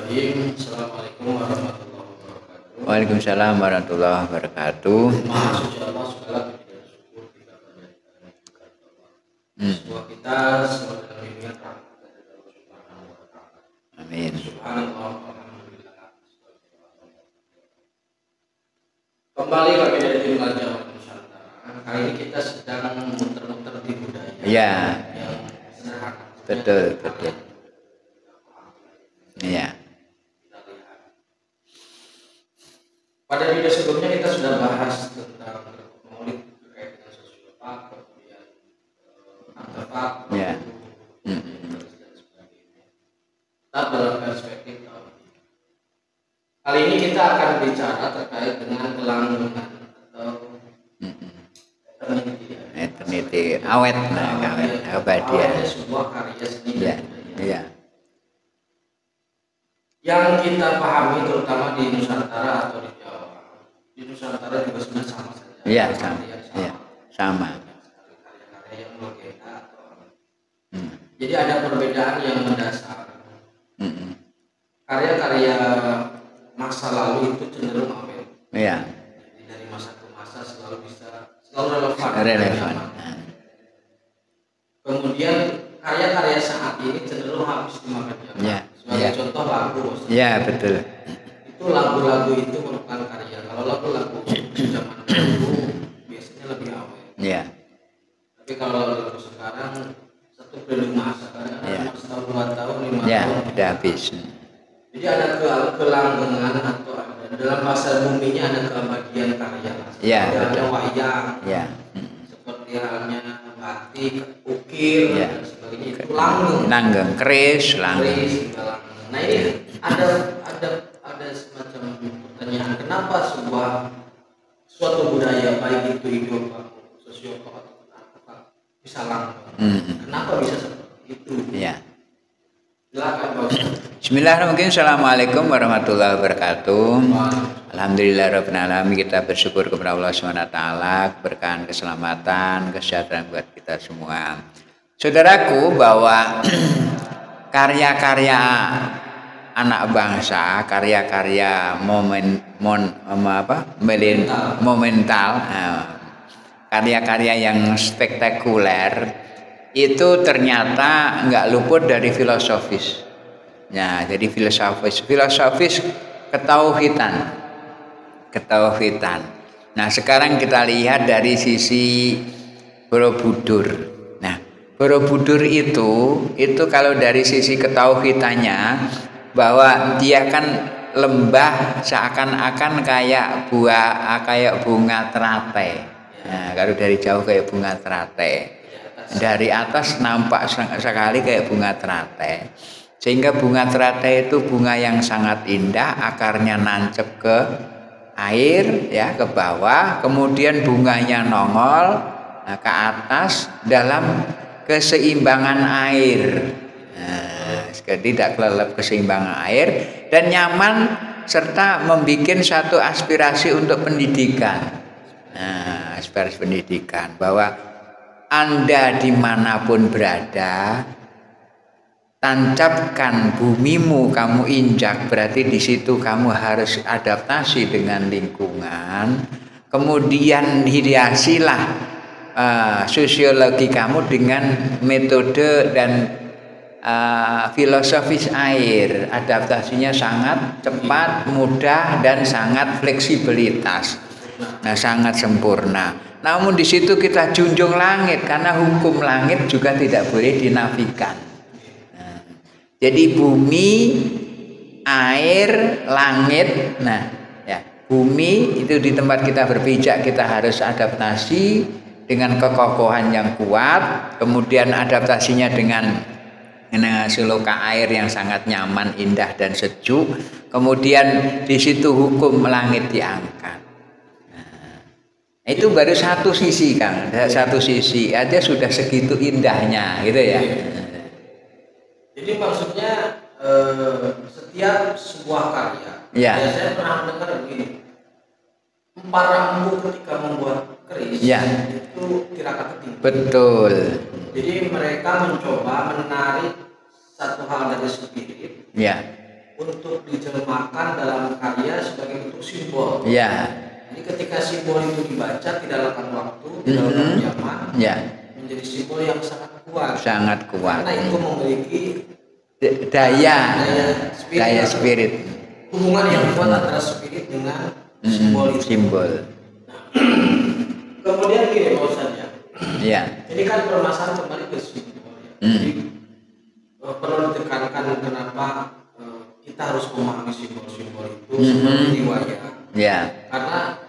Bismillahirrahmanirrahim. Assalamualaikum warahmatullahi wabarakatuh. Waalaikumsalam warahmatullahi wabarakatuh. Maha suci Allah, segala puji dan syukur kita panjatkan kepada Allah. Semua kita semua dalam bimbingan rahmat dari Allah Subhanahu wa taala. Amin. Subhanallah, alhamdulillah. Kembali kami dari tim Jawa Nusantara. Kali ini kita sedang muter-muter di budaya. Ya. Yang sederhana. Betul. Iya. Pada video sebelumnya kita sudah bahas tentang maulid terkait dengan sosiopat, kemudian artefak, Ya. dan sebagainya. Tetap dalam perspektif tahun ini. Kali ini kita akan bicara terkait dengan kelanggengan atau Eternity awet, abadian. Sebuah karya seni. Iya. Yang kita pahami terutama di Nusantara atau di Jawa. Di Nusantara juga sebenarnya sama saja. Iya, sama. Iya, sama. Karya-karya yang legenda atau jadi ada perbedaan yang mendasar. Karya-karya masa lalu itu cenderung awet. Iya. Jadi dari masa ke masa selalu relevan. Kemudian karya-karya saat ini cenderung habis dimakan zaman. Iya. Sebagai contoh lagu. Iya, betul. Itu lagu-lagu itu merupakan karya. Kalau lagu-lagu zaman dulu biasanya lebih awet. Iya. Tapi kalau lagu sekarang satu periode masa kadang-kadang setahun 2 tahun 5 Ya, tahun udah habis. jadi ada kelanggengan atau ada dalam bahasa buminya ada keabadian karya. Ya, ada wayang. Ya. Seperti halnya batik, ukir dan sebagainya itu Langgeng, keris, langgeng. Nah ini ada semacam pertanyaan, kenapa suatu budaya baik itu idiom sosiopat atau bisa langgeng? Kenapa bisa seperti itu? Ya. Silakan Pak Ustaz. Bismillahirrahmanirrahim. Assalamualaikum warahmatullahi wabarakatuh. Alhamdulillah rabbil alamin, kita bersyukur kepada Allah SWT, keberkahan, keselamatan, kesejahteraan buat kita semua. Saudaraku, bahwa karya-karya anak bangsa, karya-karya momental, karya-karya yang spektakuler itu ternyata nggak luput dari filosofis. Ya, jadi filosofis ketauhidan. Nah, sekarang kita lihat dari sisi Borobudur. Nah, Borobudur itu kalau dari sisi ketauhidannya bahwa dia kan lembah seakan-akan kayak bunga teratai. Nah, kalau dari jauh kayak bunga teratai. Dari atas nampak sekali kayak bunga teratai. Sehingga bunga teratai itu bunga yang sangat indah, akarnya nancep ke air, ya, ke bawah, kemudian bunganya nongol ke atas dalam keseimbangan air. Nah, tidak kelelep keseimbangan air dan nyaman serta membuat satu aspirasi untuk pendidikan. Nah, aspirasi pendidikan bahwa Anda dimanapun berada, tancapkan bumimu, kamu injak, berarti di situ kamu harus adaptasi dengan lingkungan. Kemudian hiasilah sosiologi kamu dengan metode dan filosofis air. Adaptasinya sangat cepat, mudah, dan sangat fleksibilitas. Nah, sangat sempurna. Namun di situ kita junjung langit, karena hukum langit juga tidak boleh dinafikan. Jadi bumi, air, langit. Nah, ya, bumi itu di tempat kita berpijak kita harus adaptasi dengan kekokohan yang kuat, kemudian adaptasinya dengan seloka air yang sangat nyaman, indah dan sejuk. Kemudian di situ hukum langit diangkat. Nah, itu baru satu sisi, Kang. Satu sisi aja sudah segitu indahnya, gitu ya. Jadi maksudnya setiap sebuah karya, ya, saya pernah mendengar begini, empat rambu ketika membuat keris, itu tirakat ketinggi. Betul. Jadi mereka mencoba menarik satu hal dari spirit, untuk dijelmakan dalam karya sebagai bentuk simbol. Ya. Jadi ketika simbol itu dibaca tidak makan waktu, tidak makan zaman, Ya. menjadi simbol yang sangat kuat. Sangat kuat. Karena itu memiliki daya spirit. Hubungan yang kuat antara spirit dengan simbol itu. Simbol. Kemudian gini Pak Ustadz ya. Ya. Ini kan permasalahan kembali ke simbol ya. Jadi perlu ditekankan kenapa kita harus memahami simbol-simbol itu seperti wayang. Ya. Karena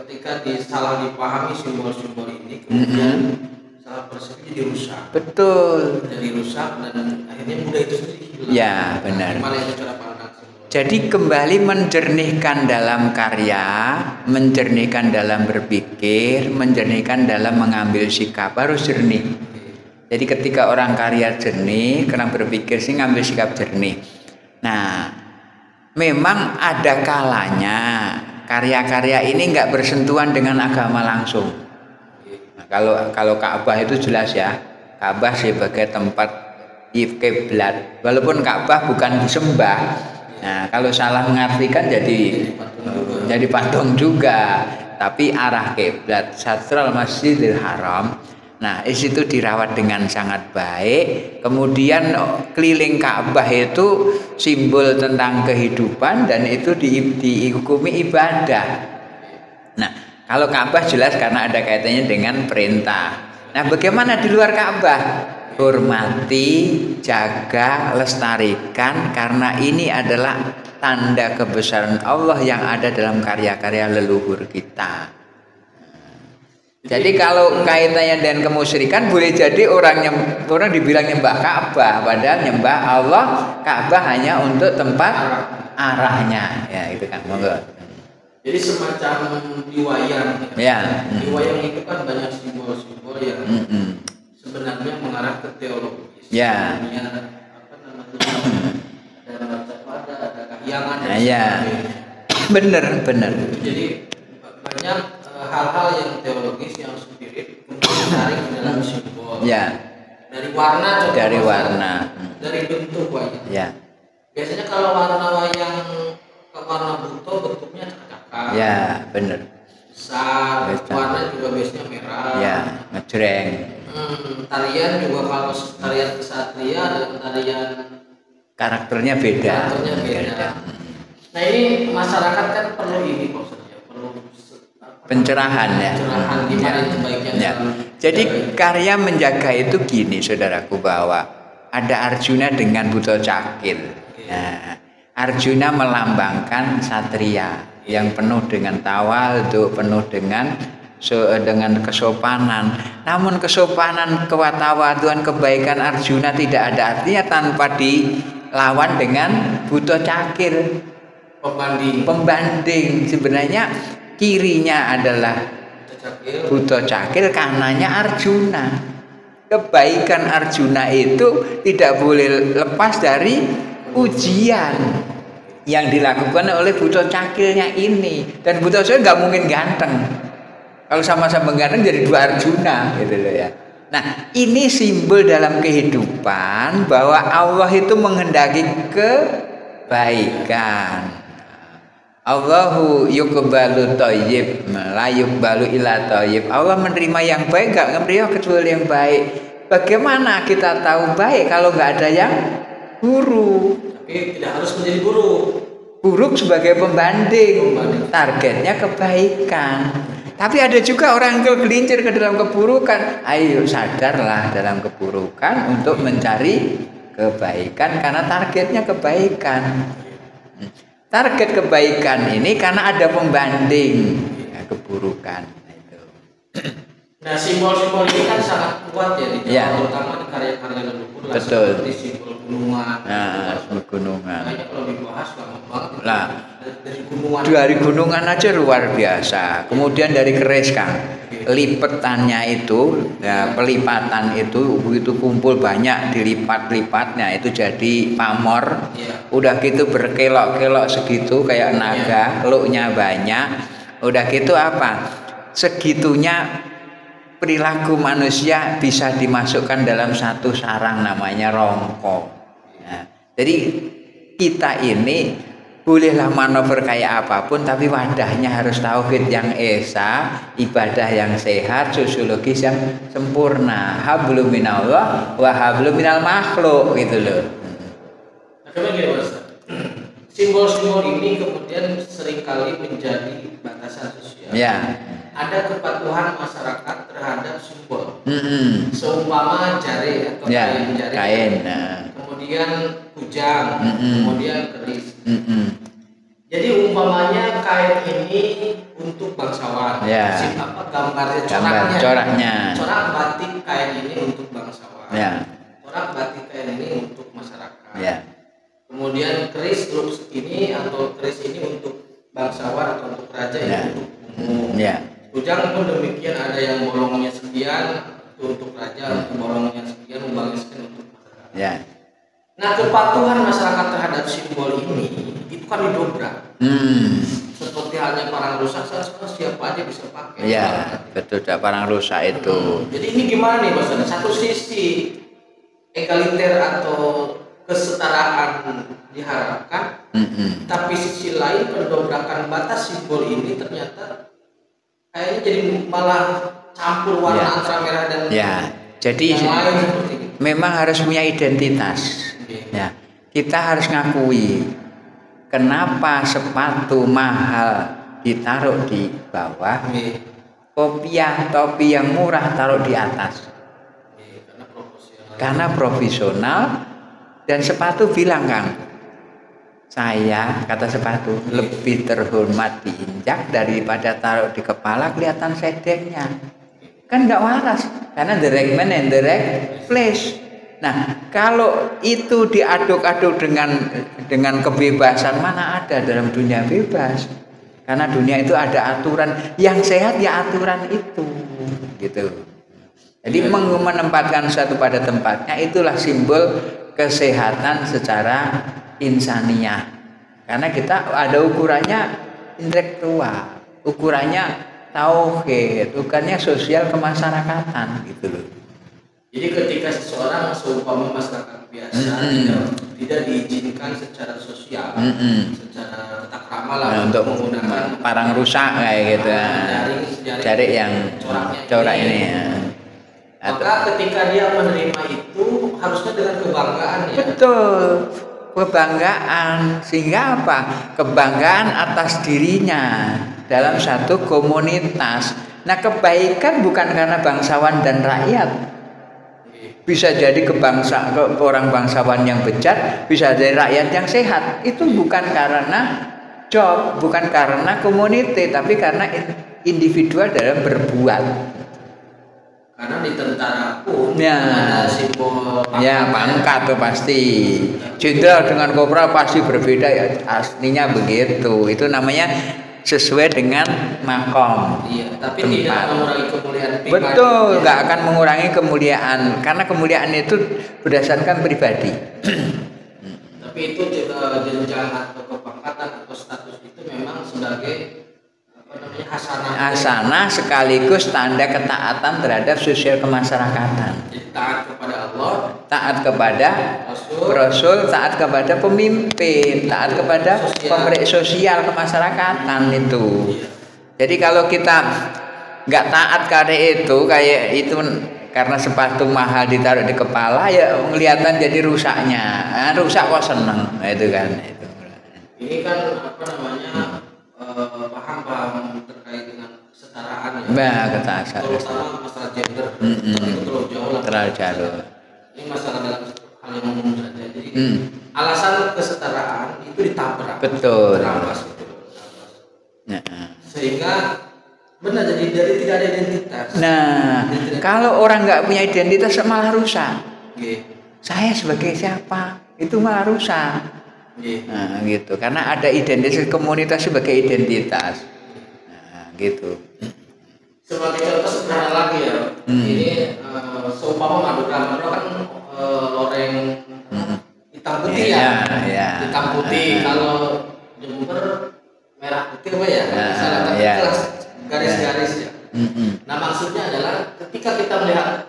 ketika salah dipahami simbol-simbol ini kemudian salah persepsi jadi rusak. Betul. Jadi rusak dan akhirnya mudah itu sendiri hilang. Ya, benar. Gimana itu cara pandang simbol? Jadi kembali menjernihkan dalam karya, menjernihkan dalam berpikir, menjernihkan dalam mengambil sikap, harus jernih. Jadi ketika orang karya jernih, karena berpikir sih ngambil sikap jernih. Nah, memang ada kalanya karya-karya ini nggak bersentuhan dengan agama langsung. Nah, kalau Ka'bah itu jelas ya, Ka'bah sebagai tempat kiblat. Walaupun Ka'bah bukan disembah, nah kalau salah mengartikan jadi patung juga. Tapi arah kiblat Satral Masjidil Haram. Nah, di situ dirawat dengan sangat baik. Kemudian keliling Ka'bah itu simbol tentang kehidupan dan itu dihukumi ibadah. Nah, kalau Ka'bah jelas karena ada kaitannya dengan perintah. Nah, bagaimana di luar Ka'bah? Hormati, jaga, lestarikan karena ini adalah tanda kebesaran Allah yang ada dalam karya-karya leluhur kita. Jadi kalau kaitannya dengan kemusyrikan boleh jadi orang dibilang nyembah Ka'bah padahal nyembah Allah, Ka'bah hanya untuk tempat arahnya. Ya, itu kan monggo. Jadi semacam di wayang. Ya. Di wayang itu kan banyak simbol-simbol yang sebenarnya mengarah ke teologis. Ya. Ada macapada, ada kahyangan. Ya. Benar. Jadi banyak hal-hal yang teologis yang spirit kemudian ditarik dalam simbol. Ya. Dari warna contoh. Dari warna. Dari bentuk wayang. Ya. Biasanya kalau warna wayang warna buto bentuknya cakak-cakak. Ya, benar. Besar. Warna juga biasanya merah. Ya, ngejreng. Tarian juga kalau tarian kesatria dan tarian karakternya beda. Nah, ini masyarakat kan perlu ini maksudnya, perlu pencerahan ya. Pencerahan gimana itu baiknya. Ya. Jadi karya menjaga itu gini saudaraku, bahwa ada Arjuna dengan Buto Cakil. Nah, Arjuna melambangkan satria yang penuh dengan tawadhu, penuh dengan kesopanan. Namun kesopanan, ketawaduan, kebaikan Arjuna tidak ada artinya tanpa dilawan dengan Buto Cakil. Pembanding. Sebenarnya kirinya adalah Buto Cakil, kanannya Arjuna. Kebaikan Arjuna itu tidak boleh lepas dari ujian yang dilakukan oleh Buto Cakilnya ini. Dan Buto Cakil nggak mungkin ganteng. Kalau sama-sama ganteng jadi dua Arjuna gitu loh ya. Nah, ini simbol dalam kehidupan bahwa Allah itu menghendaki kebaikan. Allahu yuqbalu thayyib la yuqbalu illa thayyib. Allah menerima yang baik, enggak menerima kecuali yang baik. Bagaimana kita tahu baik kalau enggak ada yang buruk? Tapi tidak harus menjadi buruk. Buruk sebagai pembanding. Targetnya kebaikan. Tapi ada juga orang yang tergelincir ke dalam keburukan. Ayo sadarlah dalam keburukan untuk mencari kebaikan karena targetnya kebaikan. Target kebaikan ini karena ada pembanding ya, keburukan itu. Nah, simbol-simbol ini kan sangat kuat ya di terutama di karya-karya leluhur lah, seperti simbol gunungan. Nah, simbol gunungan. Kayaknya kalau dibahas lama banget. Lah, dari gunungan aja luar biasa. Kemudian dari keris kan, lipetannya itu, ya, pelipatan itu begitu kumpul banyak dilipat-lipatnya itu jadi pamor. Udah gitu berkelok-kelok segitu kayak naga, keluknya banyak. Udah gitu apa? Segitunya perilaku manusia bisa dimasukkan dalam satu sarang namanya rongkong. Nah, jadi kita ini bolehlah manuver kayak apapun, tapi wadahnya harus tauhid yang esa, ibadah yang sehat, sosiologis yang sempurna. Hablum minallah wa hablum minal makhluk gitu loh. Nah, gini Mas, simbol-simbol ini kemudian seringkali menjadi batasan sosial. Ya. Ada kepatuhan masyarakat terhadap simbol. Seumpama jari atau ya, kain jari. Kain. Nah. Kemudian kujang, kemudian keris. Jadi umpamanya kain ini untuk bangsawan. Ya. Gambarnya, coraknya. Corak batik kain ini untuk bangsawan. Ya. Corak batik kain ini untuk masyarakat. Ya. Kemudian keris ini atau keris ini untuk bangsawan atau untuk raja, ya. Ini untuk umum. Ya. Kujang pun demikian, ada yang bolongnya sekian untuk raja, bolongnya sekian, lubangnya sekian untuk masyarakat. Ya. Nah, kepatuhan masyarakat terhadap simbol ini itu kan didobrak. Seperti halnya parang rusak, sekarang siapa aja bisa pakai. Iya, betul, parang rusak itu. Jadi ini gimana nih Mas? Satu sisi egaliter atau kesetaraan diharapkan, tapi sisi lain pendobrakan batas simbol ini ternyata kayaknya jadi malah campur warna antara merah dan jadi yang lain seperti itu. Memang harus punya identitas. Ya, kita harus ngakui kenapa sepatu mahal ditaruh di bawah, kopiah topi yang murah taruh di atas. Karena profesional dan sepatu bilang Kang, saya kata sepatu lebih terhormat diinjak daripada taruh di kepala kelihatan sedengnya. Kan nggak waras karena the right man and the right place. Nah, kalau itu diaduk-aduk dengan kebebasan, mana ada dalam dunia bebas? Karena dunia itu ada aturan, yang sehat ya aturan itu, gitu. Jadi menempatkan satu pada tempatnya itulah simbol kesehatan secara insaniah. Karena kita ada ukurannya intelektual, ukurannya tauhid, ukurannya sosial kemasyarakatan, gitu loh. Jadi ketika seseorang seumpama masyarakat biasa tidak diizinkan secara sosial, secara tata krama lah untuk menggunakan parang rusak kayak gitu, jari yang corak ini. Maka ketika dia menerima itu harusnya dengan kebanggaan ya. Betul, kebanggaan. Sehingga apa? Kebanggaan atas dirinya dalam satu komunitas. Nah, kebaikan bukan karena bangsawan dan rakyat. Bisa jadi orang bangsawan yang bejat, bisa jadi rakyat yang sehat. Itu bukan karena job, bukan karena community, tapi karena individual dalam berbuat. Karena di tentara pun ada simbol pangkat. Pangkat tuh pasti. Jenderal dengan kopral pasti berbeda ya, aslinya begitu. Itu namanya sesuai dengan makom. Iya, tapi tempat. Tidak mengurangi kemuliaan pribadi. Betul, nggak akan mengurangi kemuliaan karena kemuliaan itu berdasarkan pribadi. Tapi itu jenjang atau kepangkatan atau status itu memang sebagai hasanah sekaligus tanda ketaatan terhadap sosial kemasyarakatan. Jadi taat kepada Allah, taat kepada Rasul, taat kepada pemimpin, taat kepada pemberi sosial kemasyarakatan itu. Jadi kalau kita nggak taat karena itu, kayak itu karena sepatu mahal ditaruh di kepala ya kelihatan jadi rusaknya. Rusak kok seneng, itu kan itu. Ini kan paham-paham terkait dengan kesetaraan ya. Terutama masalah gender. Itu terlalu jauh lah. Terlalu jauh. Ini masalah dalam hal yang umum saja. Jadi alasan kesetaraan itu ditabrak. Betul. Sehingga benar jadi dari tidak ada identitas. Nah, kalau orang nggak punya identitas malah rusak. Saya sebagai siapa? Itu malah rusak. Nah, gitu. Karena ada identitas komunitas sebagai identitas. Nah, gitu. Sebagai contoh sederhana lagi ya. Ini seumpama Madura kan loreng hitam putih ya. Hitam putih. Kalau Jember merah putih apa ya? Kelas garis-garis ya. Nah, maksudnya adalah ketika kita melihat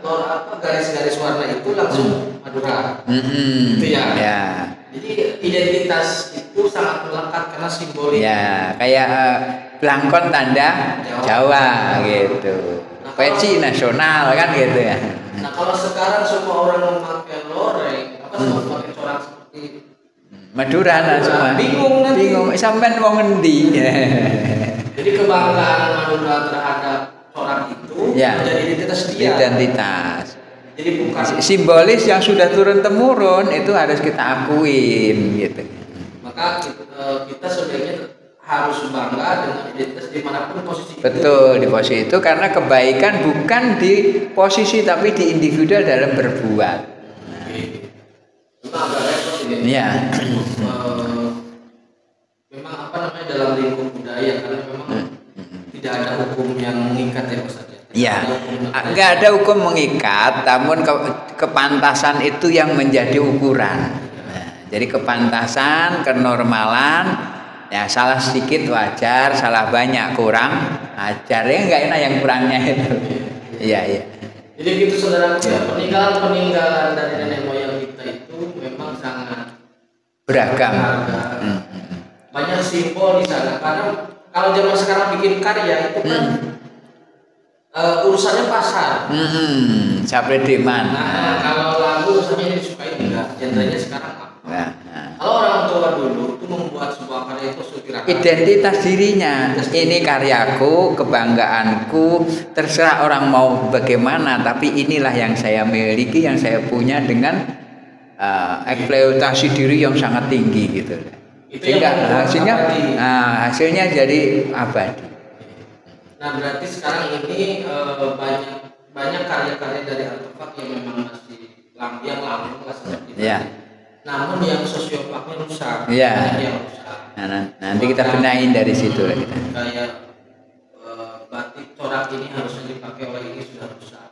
garis-garis warna itu langsung Madura. Itu ya. Jadi identitas itu sangat melekat karena simbolik. Ya, kayak belangkon tanda Jawa gitu. Nah, peci nasional kan gitu ya. Nah kalau sekarang semua orang memakai loreng, semua memakai corak seperti Madura lah semua. Bingung nanti. Bingung sampean wong ngendi. Jadi kebanggaan Madura terhadap corak itu menjadi identitas dia. Identitas. Jadi bukan simbolis yang sudah turun temurun itu harus kita akuin gitu. Maka kita sebenarnya harus bangga dengan identitas dimanapun posisi. Betul, di posisi itu karena kebaikan bukan di posisi tapi di individual dalam berbuat. Itu agak repot ini. Iya. Memang apa namanya dalam lingkup budaya karena memang tidak ada hukum yang mengikat ya Mas. Iya. Enggak ada hukum mengikat, namun kepantasan itu yang menjadi ukuran. Nah, jadi kepantasan, kenormalan, ya salah sedikit wajar, salah banyak kurang ajar. Ya enggak enak yang kurangnya itu. Iya, iya. Jadi gitu saudara, peninggalan dari nenek moyang kita itu memang sangat beragam. Banyak simbol di sana karena kalau zaman sekarang bikin karya itu kan urusannya pasar. Capre deman. Nah, kalau lagu urusannya ini disukai enggak, genrenya sekarang apa? Kalau orang tua dulu itu membuat sebuah karya itu identitas dirinya. Ini karyaku, kebanggaanku, terserah orang mau bagaimana, tapi inilah yang saya miliki, yang saya punya dengan eksploitasi diri yang sangat tinggi gitu. Sehingga hasilnya jadi abadi. Nah berarti sekarang ini banyak karya-karya dari artefak yang memang masih yang lama seperti itu. Namun yang sosiopaknya rusak. Yang rusak. Nah, nanti kita benahin dari situ lah kita. Kayak batik corak ini harusnya dipakai oleh ini sudah rusak.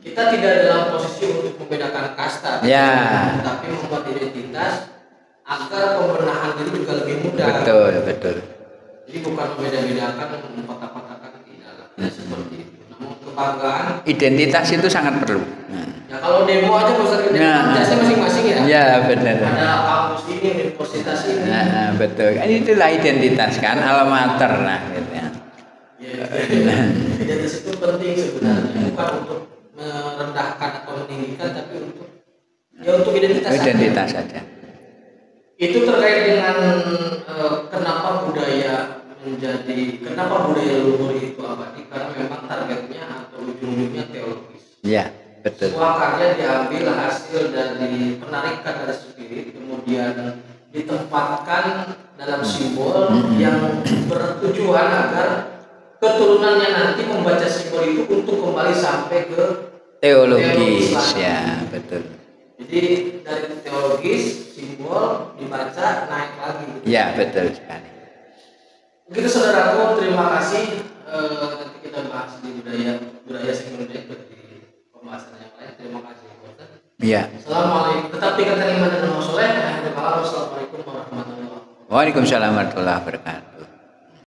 Kita tidak dalam posisi untuk membedakan kasta, tapi membuat identitas agar pembenahan diri juga lebih mudah. Betul. Jadi bukan membeda-bedakan, mengkotak-kotakan tidak seperti itu. Namun kebanggaan. Identitas itu sangat perlu. Ya kalau demo aja Ustaz jasnya masing-masing ya. Ya benar. Ada kampus ini, universitas ini. Betul. Itulah identitas kan, alma mater lah gitu ya. Identitas itu penting sebenarnya, bukan untuk merendahkan atau meninggikan, tapi untuk identitas saja. Itu terkait dengan kenapa budaya luhur itu abadi, karena memang targetnya atau ujung-ujungnya teologis. Iya, betul. Sebuah karya diambil hasil dari penarikan dari spirit, kemudian ditempatkan dalam simbol yang bertujuan agar keturunannya nanti membaca simbol itu untuk kembali sampai ke teologis. Ya, betul. Jadi dari teologis simbol dibaca naik lagi. Ya, betul sekali. Begitu saudaraku, terima kasih. Nanti kita bahas di budaya sekunder di pembahasan yang lain. Terima kasih. Iya. Assalamualaikum. Tetap tingkatkan iman dan amal soleh. Assalamualaikum warahmatullahi wabarakatuh. Waalaikumsalam warahmatullahi wabarakatuh.